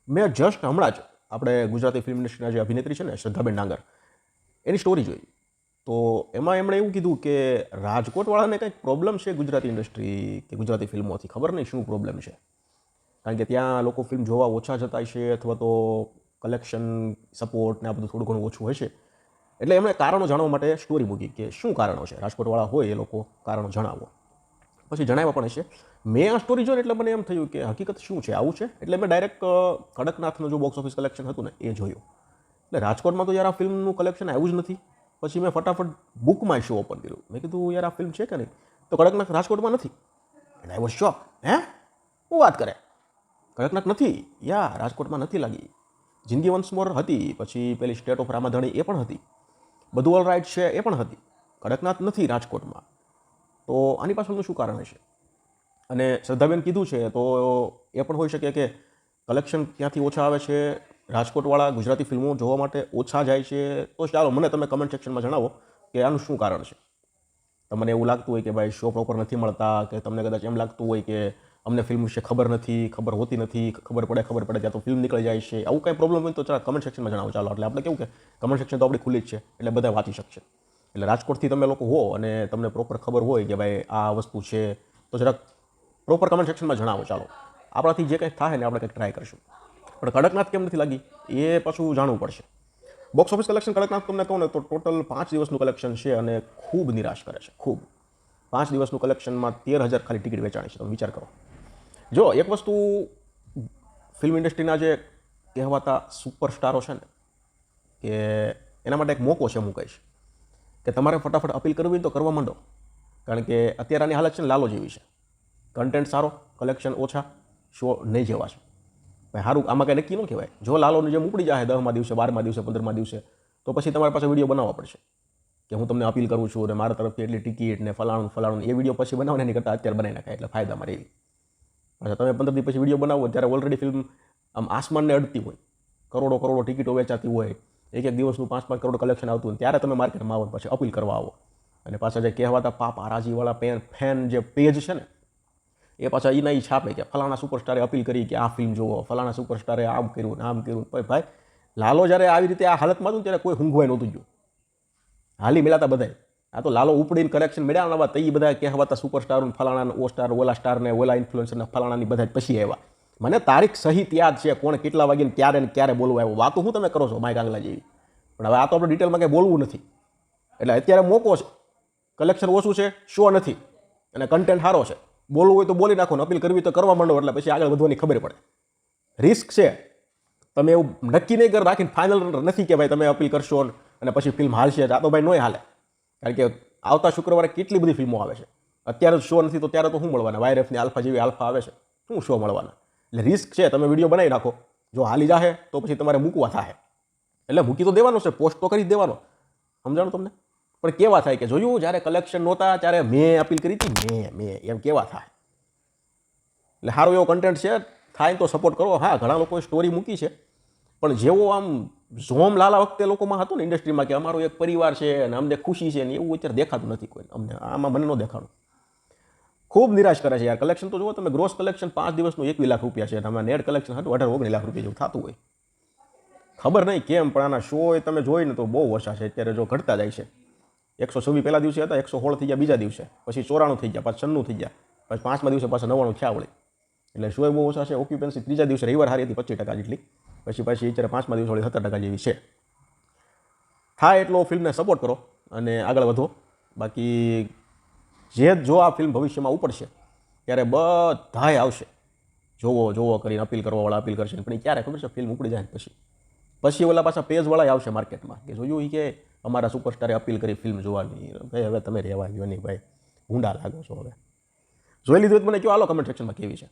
મેં જસ્ટ હમણાં જ આપણે ગુજરાતી ફિલ્મ ઇન્ડસ્ટ્રીના જે અભિનેત્રી છે ને શ્રદ્ધાબેન ડાંગર એની સ્ટોરી જોઈ. તો એમાં એમણે એવું કીધું કે રાજકોટવાળાને કંઈક પ્રોબ્લેમ છે ગુજરાતી ઇન્ડસ્ટ્રી કે ગુજરાતી ફિલ્મોથી, ખબર નહીં શું પ્રોબ્લેમ છે. કારણ કે ત્યાં લોકો ફિલ્મ જોવા ઓછા જતા છે અથવા તો કલેક્શન સપોર્ટ ને આ બધું થોડું ઘણું ઓછું હોય છે. એટલે એમણે કારણો જાણવા માટે સ્ટોરી મૂકી કે શું કારણો છે, રાજકોટવાળા હોય એ લોકો કારણો જણાવો. પછી જણાવ્યા પણ હશે. મેં આ સ્ટોરી જોઈને એટલે મને એમ થયું કે હકીકત શું છે, આવું છે. એટલે મેં ડાયરેક્ટ કડકનાથનું જો બોક્સ ઓફિસ કલેક્શન હતું ને એ જોયું. એટલે રાજકોટમાં તો યાર આ ફિલ્મનું કલેક્શન આવ્યું જ નથી. પછી મેં ફટાફટ બુકમાં શો ઓપન કર્યું. મેં કીધું યાર આ ફિલ્મ છે કે નહીં, તો કડકનાથ રાજકોટમાં નથી. એટલે આઈ વોઝ શોક. હે, શું વાત કરે, કડકનાથ નથી? યા રાજકોટમાં નથી લાગી. જિંદગી વન્સ મોર હતી, પછી પેલી સ્ટેટ ઓફ રામાધણી એ પણ હતી, બધું ઓલ રાઈટ છે એ પણ હતી. કડકનાથ નથી રાજકોટમાં. તો આની પાછળનું શું કારણ હશે? અને શ્રદ્ધાબેન કીધું છે તો એ પણ હોઈ શકે કે કલેક્શન ક્યાંથી ઓછા આવે છે, રાજકોટવાળા ગુજરાતી ફિલ્મો જોવા માટે ઓછા જાય છે. તો ચાલો મને તમે કમેન્ટ સેક્શનમાં જણાવો કે આનું શું કારણ છે. તમને એવું લાગતું હોય કે ભાઈ શો પ્રોપર નથી મળતા, કે તમને કદાચ એમ લાગતું હોય કે અમને ફિલ્મ વિશે ખબર નથી, ખબર હોતી નથી, ખબર પડે ત્યાં તો ફિલ્મ નીકળી જાય છે, આવું કંઈ પ્રોબ્લેમ હોય તો ચાલો કમેન્ટ સેક્શનમાં જણાવો. ચાલો એટલે આપણે કેવું કે કમેન્ટ સેક્શન તો આપણી ખુલ્લી જ છે, એટલે બધા વાંચી શકશે. એટલે રાજકોટથી તમે લોકો હો અને તમને પ્રોપર ખબર હોય કે ભાઈ આ વસ્તુ છે, તો જરાક પ્રોપર કમેન્ટ સેક્શનમાં જણાવો. ચાલો આપણાથી જે કંઈ થાય ને આપણે કંઈક ટ્રાય કરશું. પણ કડકનાથ કેમ નથી લાગી એ પાછું જાણવું પડશે. બોક્સ ઓફિસ કલેક્શન કડકનાથ તમને કહું ને તો ટોટલ 5 દિવસનું કલેક્શન છે અને ખૂબ નિરાશ કરે છે. ખૂબ 5 દિવસનું કલેક્શનમાં 13,000 ખાલી ટિકિટ વેચાણી છે. તમે વિચાર કરો. જો એક વસ્તુ ફિલ્મ ઇન્ડસ્ટ્રીના જે કહેવાતા સુપરસ્ટારો છે ને, કે એના માટે એક મોકો છે. હું કહીશ કે તમારે ફટાફટ અપીલ કરવી તો કરવા માંડો. કારણ કે અત્યારે આની હાલત છે ને લાલો જેવી છે. કન્ટેન્ટ સારો, કલેક્શન ઓછા, શો નહીં જેવા છે. ભાઈ સારું, આમાં કંઈ નક્કી ન કહેવાય. જો લાલોનું જેમ ઉપડી જાય 10મા દિવસે, 12મા દિવસે, 15મા દિવસે, તો પછી તમારે પાસે વિડીયો બનાવવા પડશે કે હું તમને અપીલ કરું છું અને મારા તરફથી એટલી ટિકિટ ને ફલાણું એ વિડીયો પછી બનાવો ને એની કરતાં અત્યારે બનાવી નાખાય એટલે ફાયદામાં રહેવી. પાછા તમે 15 દિવસ પછી વિડીયો બનાવો ત્યારે ઓલરેડી ફિલ્મ આમ આસમાનને અડતી હોય, કરોડો ટિકિટો વેચાતી હોય, એક દિવસનું 5-5 કરોડ કલેક્શન આવતું હોય, ત્યારે તમે માર્કેટમાં આવો પછી અપીલ કરવા આવો. અને પાછા જે કહેવાતા પાપરાજીવાળા ફેન જે પેજ છે ને, એ પાછા એના એ છાપે કે ફલાણા સુપરસ્ટારે અપીલ કરી કે આ ફિલ્મ જોવો, ફલાણા સુપરસ્ટારે આમ કર્યું. ભાઈ લાલો જ્યારે આવી રીતે આ હાલતમાં હતું ત્યારે કોઈ ઊંઘવાય નહોતું ગયું, હાલી મેળાતા બધાય. આ તો લાલો ઉપડીને કલેક્શન મેળ્યા નવા તો એ બધા કહેવાતા સુપરસ્ટાર, ફલાણા ઓ સ્ટાર, ઓલા સ્ટાર ને ઓલા ઇન્ફ્લુએન્સરના ફલાણાની બધા પછી આવ્યા. મને તારીખ સહિત યાદ છે, કોણ કેટલા વાગે ક્યારે બોલવા આવ્યો. વાતો હું તમે કરો છો માય કાંગલા જેવી. પણ હવે આ તો આપણે ડિટેલમાં કંઈ બોલવું નથી. એટલે અત્યારે મોકો છે, કલેક્શન ઓછું છે, શો નથી અને કન્ટેન્ટ સારો છે. બોલવું હોય તો બોલી નાખો ને અપીલ કરવી તો કરવા માંડો, એટલે પછી આગળ વધવાની ખબર પડે. રિસ્ક છે, તમે એવું નક્કી નહીં કરી રાખીને ફાઇનલ નથી કે ભાઈ તમે અપીલ કરશો અને પછી ફિલ્મ હાલશે. આ તો ભાઈ નહીં હાલે. કારણ કે આવતા શુક્રવારે કેટલી બધી ફિલ્મો આવે છે. અત્યારે શો નથી તો ત્યારે તો શું મળવાના? વાયરફની આલ્ફા જેવી આલ્ફા આવે છે, શું શો મળવાના? એટલે રિસ્ક છે. તમે વિડીયો બનાવી નાખો, જો હાલી જાહે તો પછી તમારે મૂકવા થાય. એટલે મૂકી તો દેવાનો છે, પોસ્ટ તો કરી દેવાનો. સમજાણું તમને? પણ કેવા થાય કે જોયું જ્યારે કલેક્શન નહોતા ત્યારે મેં અપીલ કરી હતી, મેં એમ કેવા થાય. એટલે સારો એવો કન્ટેન્ટ છે, થાય તો સપોર્ટ કરો. હા, ઘણા લોકોએ સ્ટોરી મૂકી છે, પણ જેવો આમ ઝોમ લાલા વખતે લોકોમાં હતું ને ઇન્ડસ્ટ્રીમાં કે અમારો એક પરિવાર છે અને અમને ખુશી છે ને, એવું અત્યારે દેખાતું નથી કોઈ. અમને આમાં મને ન દેખાડું. ખૂબ નિરાશ કરે છે યાર. કલેક્શન તો જુઓ તમે, ગ્રોસ કલેક્શન 5 દિવસનું 21 લાખ રૂપિયા છે. આમાં નેટ કલેક્શન હતું 18-19 લાખ રૂપિયા જેવું થતું હોય. ખબર નહીં કેમ, પણ આના શો તમે જોઈને તો બહુ ઓછા છે અત્યારે. જો ઘટતા જાય છે. 126 પહેલા દિવસે હતા, 116 થઈ ગયા બીજા દિવસે, પછી 94 થઈ ગયા, પાછા 96 થઈ ગયા, પછી 5મા દિવસે પાછા 99 થયા વળી. એટલે શો બહુ ઓછા છે. ઓક્યુપન્સી ત્રીજા દિવસે રવિવાર હારી હતી 25% જેટલી, પછી અત્યારે 5મા દિવસે વળી 17% જેવી છે. થાય એટલો ફિલ્મને સપોર્ટ કરો અને આગળ વધો. બાકી જો આ ફિલ્મ ભવિષ્યમાં ઉપડશે ત્યારે બધાય આવશે જોવો કરીને અપીલ કરવાવાળા અપીલ કરશે. પણ એ ક્યારે ખબર છે? ફિલ્મ ઉપડી જાય પછી ઓલા પાછા પેજવાળા આવશે માર્કેટમાં કે જોયું કે અમારા સુપરસ્ટારે અપીલ કરી ફિલ્મ જોવાની. ભાઈ હવે તમે રહેવા ગયો નહીં ભાઈ, ભૂંડા લાગો છો. હવે જોઈ લીધું મને કહો, હાલો કમેન્ટ સેક્શનમાં કેવી છે.